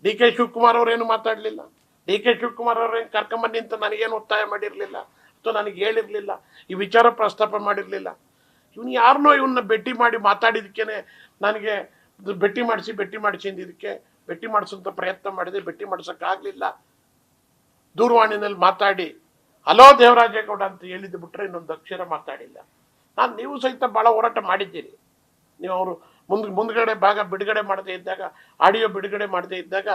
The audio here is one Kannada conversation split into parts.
ಡಿ.ಕೆ. ಶಿವಕುಮಾರ್ ಅವರೇನು ಮಾತಾಡಲಿಲ್ಲ. ಡಿ.ಕೆ. ಶಿವಕುಮಾರ್ ಅವರೇನು ಕರ್ಕೊಂಬನ್ನಿ ಅಂತ ನನಗೇನು ಒತ್ತಾಯ ಮಾಡಿರಲಿಲ್ಲ ಅಥವಾ ನನಗೆ ಹೇಳಿರಲಿಲ್ಲ, ಈ ವಿಚಾರ ಪ್ರಸ್ತಾಪ ಮಾಡಿರಲಿಲ್ಲ. ಇವನು ಯಾರನ್ನೋ ಇವನ್ನ ಭೇಟಿ ಮಾಡಿ ಮಾತಾಡಿದಕ್ಕೇನೆ ನನಗೆ ಭೇಟಿ ಮಾಡಿಸಿ ಅಂದಿದ್ದಕ್ಕೆ ಭೇಟಿ ಮಾಡಿಸೋಂಥ ಪ್ರಯತ್ನ ಮಾಡಿದೆ, ಭೇಟಿ ಮಾಡಿಸೋಕ್ಕಾಗಲಿಲ್ಲ. ದೂರವಾಣಿನಲ್ಲಿ ಮಾತಾಡಿ ಹಲೋ ದೇವರಾಜೇಗೌಡ ಅಂತ ಹೇಳಿದ್ದು ಬಿಟ್ಟರೆ ಇನ್ನೊಂದು ಅಕ್ಷರ ಮಾತಾಡಿಲ್ಲ. ನೀವು ಸಹಿತ ಭಾಳ ಹೋರಾಟ ಮಾಡಿದ್ದೀರಿ. ನೀವು ಅವರು ಮುಂದ್ಗಡೆ ಭಾಗ ಬಿಡುಗಡೆ ಮಾಡದೇ ಇದ್ದಾಗ, ಆಡಿಯೋ ಬಿಡುಗಡೆ ಮಾಡದೇ ಇದ್ದಾಗ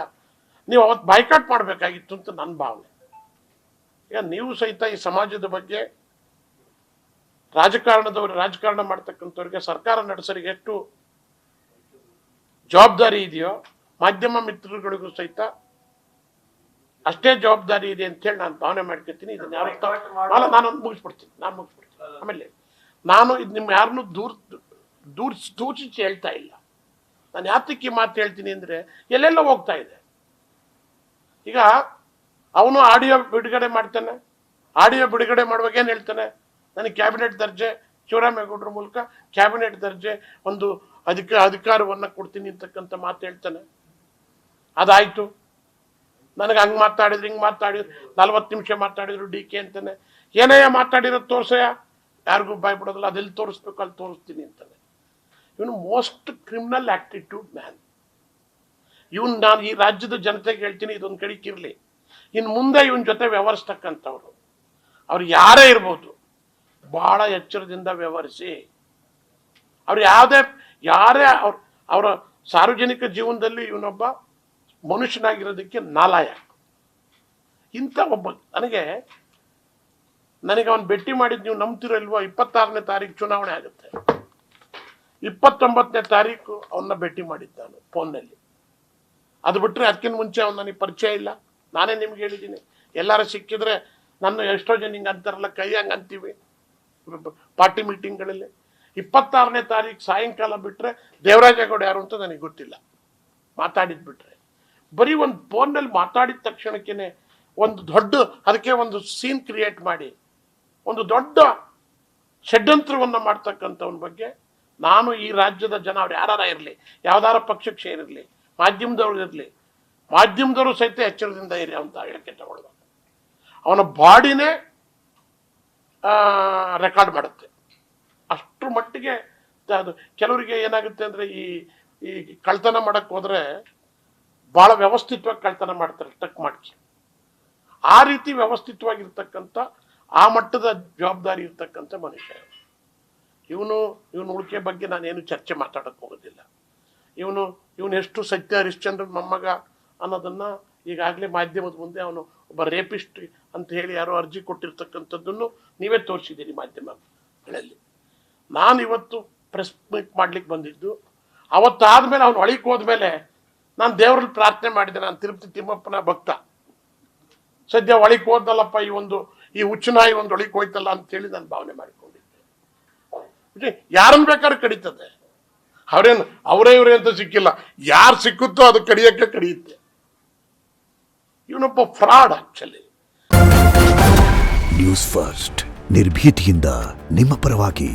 ನೀವು ಅವತ್ತು ಬಾಯ್ಕಾಟ್ ಮಾಡಬೇಕಾಗಿತ್ತು ಅಂತ ನನ್ನ ಭಾವನೆ. ಈಗ ನೀವು ಸಹಿತ ಈ ಸಮಾಜದ ಬಗ್ಗೆ ರಾಜಕಾರಣ ಮಾಡ್ತಕ್ಕಂಥವ್ರಿಗೆ, ಸರ್ಕಾರ ನಡೆಸೋರಿಗೆ ಎಷ್ಟು ಜವಾಬ್ದಾರಿ ಇದೆಯೋ ಮಾಧ್ಯಮ ಮಿತ್ರಗಳಿಗೂ ಸಹಿತ ಅಷ್ಟೇ ಜವಾಬ್ದಾರಿ ಇದೆ ಅಂತೇಳಿ ನಾನು ಭಾವನೆ ಮಾಡ್ಕೊತೀನಿ. ಇದನ್ನ ಯಾರು ನಾನೊಂದು ಮುಗಿಸ್ಬಿಡ್ತೀನಿ. ಆಮೇಲೆ ನಾನು ಇದು ನಿಮ್ಮ ಯಾರನ್ನೂ ದೂಷಿಸಿ ಹೇಳ್ತಾ ಇಲ್ಲ. ನಾನು ಯಾತಕ್ಕೆ ಮಾತು ಹೇಳ್ತೀನಿ ಅಂದರೆ ಎಲ್ಲೆಲ್ಲ ಹೋಗ್ತಾ ಇದೆ. ಈಗ ಅವನು ಆಡಿಯೋ ಬಿಡುಗಡೆ ಮಾಡ್ತಾನೆ, ಆಡಿಯೋ ಬಿಡುಗಡೆ ಮಾಡುವಾಗ ಏನು ಹೇಳ್ತಾನೆ, ನನಗೆ ಕ್ಯಾಬಿನೆಟ್ ದರ್ಜೆ ಶಿವರಾಮೇಗೌಡರ ಮೂಲಕ ಕ್ಯಾಬಿನೆಟ್ ದರ್ಜೆ ಒಂದು ಅಧಿಕಾರವನ್ನು ಕೊಡ್ತೀನಿ ಅಂತಕ್ಕಂಥ ಮಾತು ಹೇಳ್ತಾನೆ. ಅದಾಯಿತು, ನನಗೆ ಹಂಗೆ ಮಾತಾಡಿದ್ರು ಹಿಂಗೆ ಮಾತಾಡಿದ್ರು 40 ನಿಮಿಷ ಮಾತಾಡಿದ್ರು ಡಿ.ಕೆ. ಅಂತಾನೆ. ಏನಯ್ಯ ಮಾತಾಡಿರೋದು ತೋರ್ಸಯ್ಯ, ಯಾರಿಗೂ ಭಯ ಬಿಡೋದಿಲ್ಲ, ಅದೆಲ್ಲಿ ತೋರಿಸ್ಬೇಕು ಅಲ್ಲಿ ತೋರಿಸ್ತೀನಿ ಅಂತಾನೆ. ಇವನು ಮೋಸ್ಟ್ ಕ್ರಿಮಿನಲ್ ಆ್ಯಕ್ಟಿಟ್ಯೂಡ್ ಮ್ಯಾನ್. ಇವನು ನಾನು ಈ ರಾಜ್ಯದ ಜನತೆಗೆ ಹೇಳ್ತೀನಿ, ಇದೊಂದು ಕಡಿಕಿರಲಿ, ಇನ್ನು ಮುಂದೆ ಇವನ ಜೊತೆ ವ್ಯವಹರಿಸ್ತಕ್ಕಂಥವ್ರು ಅವ್ರು ಯಾರೇ ಇರ್ಬೋದು, ಭಾಳ ಎಚ್ಚರದಿಂದ ವ್ಯವಹರಿಸಿ. ಅವ್ರು ಯಾರೇ ಅವರ ಸಾರ್ವಜನಿಕ ಜೀವನದಲ್ಲಿ ಇವನೊಬ್ಬ ಮನುಷ್ಯನಾಗಿರೋದಕ್ಕೆ ನಾಲಾಯಕ. ಇಂಥ ಒಬ್ಬ ನನಗೆ ಅವನು ಭೇಟಿ ಮಾಡಿದ್ದು ನೀವು ನಂಬ್ತಿರೋ ಇಲ್ವೋ, 26ನೇ ತಾರೀಕು ಚುನಾವಣೆ ಆಗುತ್ತೆ, 29ನೇ ತಾರೀಕು ಅವನ್ನ ಭೇಟಿ ಮಾಡಿದ್ದು ನಾನು ಫೋನ್ನಲ್ಲಿ. ಅದು ಬಿಟ್ಟರೆ ಅದಕ್ಕಿಂತ ಮುಂಚೆ ಅವ್ನು ನನಗೆ ಪರಿಚಯ ಇಲ್ಲ. ನಾನೇ ನಿಮ್ಗೆ ಹೇಳಿದ್ದೀನಿ, ಎಲ್ಲರೂ ಸಿಕ್ಕಿದ್ರೆ ನನ್ನ ಎಷ್ಟೋ ಜನ ಹಿಂಗೆ ಅಂತಾರಲ್ಲ, ಕೈ ಹಂಗೆ ಅಂತೀವಿ ಪಾರ್ಟಿ ಮೀಟಿಂಗ್ಗಳಲ್ಲಿ. 26ನೇ ತಾರೀಕು ಸಾಯಂಕಾಲ ಬಿಟ್ಟರೆ ದೇವರಾಜೇಗೌಡ ಯಾರು ಅಂತ ನನಗೆ ಗೊತ್ತಿಲ್ಲ. ಮಾತಾಡಿದ್ದು ಬಿಟ್ಟರೆ ಬರೀ ಒಂದು ಫೋನ್ನಲ್ಲಿ ಮಾತಾಡಿದ ತಕ್ಷಣಕ್ಕೇ ಒಂದು ದೊಡ್ಡ ಅದಕ್ಕೆ ಒಂದು ಸೀನ್ ಕ್ರಿಯೇಟ್ ಮಾಡಿ ಒಂದು ದೊಡ್ಡ ಷಡ್ಯಂತ್ರವನ್ನು ಮಾಡ್ತಕ್ಕಂಥವನ ಬಗ್ಗೆ ನಾನು ಈ ರಾಜ್ಯದ ಜನ ಅವ್ರು ಯಾರ ಇರಲಿ, ಯಾವ್ದಾರ ಪಕ್ಷಕ್ಕೆ ಸೇರಿರಲಿ, ಮಾಧ್ಯಮದವ್ರು ಇರಲಿ, ಮಾಧ್ಯಮದವರು ಸಹಿತ ಎಚ್ಚರದಿಂದ ಇರಿ ಅಂತ ಹೇಳಕ್ಕೆ ತಗೊಳ್ಳುವ. ಅವನ ಬಾಡಿನೇ ರೆಕಾರ್ಡ್ ಮಾಡುತ್ತೆ. ಅಷ್ಟರ ಮಟ್ಟಿಗೆ ಅದು ಕೆಲವರಿಗೆ ಏನಾಗುತ್ತೆ ಅಂದರೆ ಈ ಕಳ್ತನ ಮಾಡಕ್ಕೆ ಹೋದರೆ ಭಾಳ ವ್ಯವಸ್ಥಿತವಾಗಿ ಕಳ್ತನ ಮಾಡ್ತಾರೆ, ಟಕ್ ಮಾಡಿ. ಆ ರೀತಿ ವ್ಯವಸ್ಥಿತವಾಗಿರ್ತಕ್ಕಂಥ ಆ ಮಟ್ಟದ ಜವಾಬ್ದಾರಿ ಇರ್ತಕ್ಕಂಥ ಮನುಷ್ಯ ಇವನು ಉಳಿಕೆ ಬಗ್ಗೆ ನಾನೇನು ಚರ್ಚೆ ಮಾತಾಡೋಕ್ಕೆ ಹೋಗೋದಿಲ್ಲ. ಇವನು ಎಷ್ಟು ಸತ್ಯ ಹರಿಶ್ಚಂದ್ರನ್ ಮೊಮ್ಮಗ ಅನ್ನೋದನ್ನು ಈಗಾಗಲೇ ಮಾಧ್ಯಮದ ಮುಂದೆ ಅವನು ಒಬ್ಬ ರೇಪಿಸ್ಟ್ ಅಂತ ಹೇಳಿ ಯಾರೋ ಅರ್ಜಿ ಕೊಟ್ಟಿರ್ತಕ್ಕಂಥದ್ದನ್ನು ನೀವೇ ತೋರಿಸಿದ್ದೀರಿ ಮಾಧ್ಯಮಗಳಲ್ಲಿ. ನಾನು ಇವತ್ತು ಪ್ರೆಸ್ ಮೀಟ್ ಮಾಡ್ಲಿಕ್ಕೆ ಬಂದಿದ್ದು, ಅವತ್ತಾದ್ಮೇಲೆ ಅವನು ಒಳಗೆ ಹೋದ್ಮೇಲೆ ನಾನು ದೇವರಲ್ಲಿ ಪ್ರಾರ್ಥನೆ ಮಾಡಿದೆ. ನಾನು ತಿರುಪತಿ ತಿಮ್ಮಪ್ಪನ ಭಕ್ತ. ಸದ್ಯ ಒಳಗೆ ಹೋದಲ್ಲಪ್ಪ, ಈ ಹುಚ್ಚುನಾಯಿ ಒಂದು ಒಳಗೆ ಹೋಯ್ತಲ್ಲ ಅಂತೇಳಿ ನಾನು ಭಾವನೆ ಮಾಡಿಕೊಂಡಿದ್ದೆ. ಯಾರನ್ನು ಬೇಕಾದ್ರೂ ಕಡಿತದೆ, ಅವರೇ ಇವರೇ ಅಂತ ಸಿಕ್ಕಿಲ್ಲ, ಯಾರು ಸಿಕ್ಕುತ್ತೋ ಅದು ಕಡಿಯಕ್ಕೆ ಕಡಿಯುತ್ತೆ. ಇವನೊಬ್ಬ ಫ್ರಾಡ್ ಆಕ್ಚುಲಿ. ನ್ಯೂಸ್ ಫಸ್ಟ್ ನಿರ್ಭೀತಿಯಿಂದ ನಿಮ್ಮ ಪರವಾಗಿ.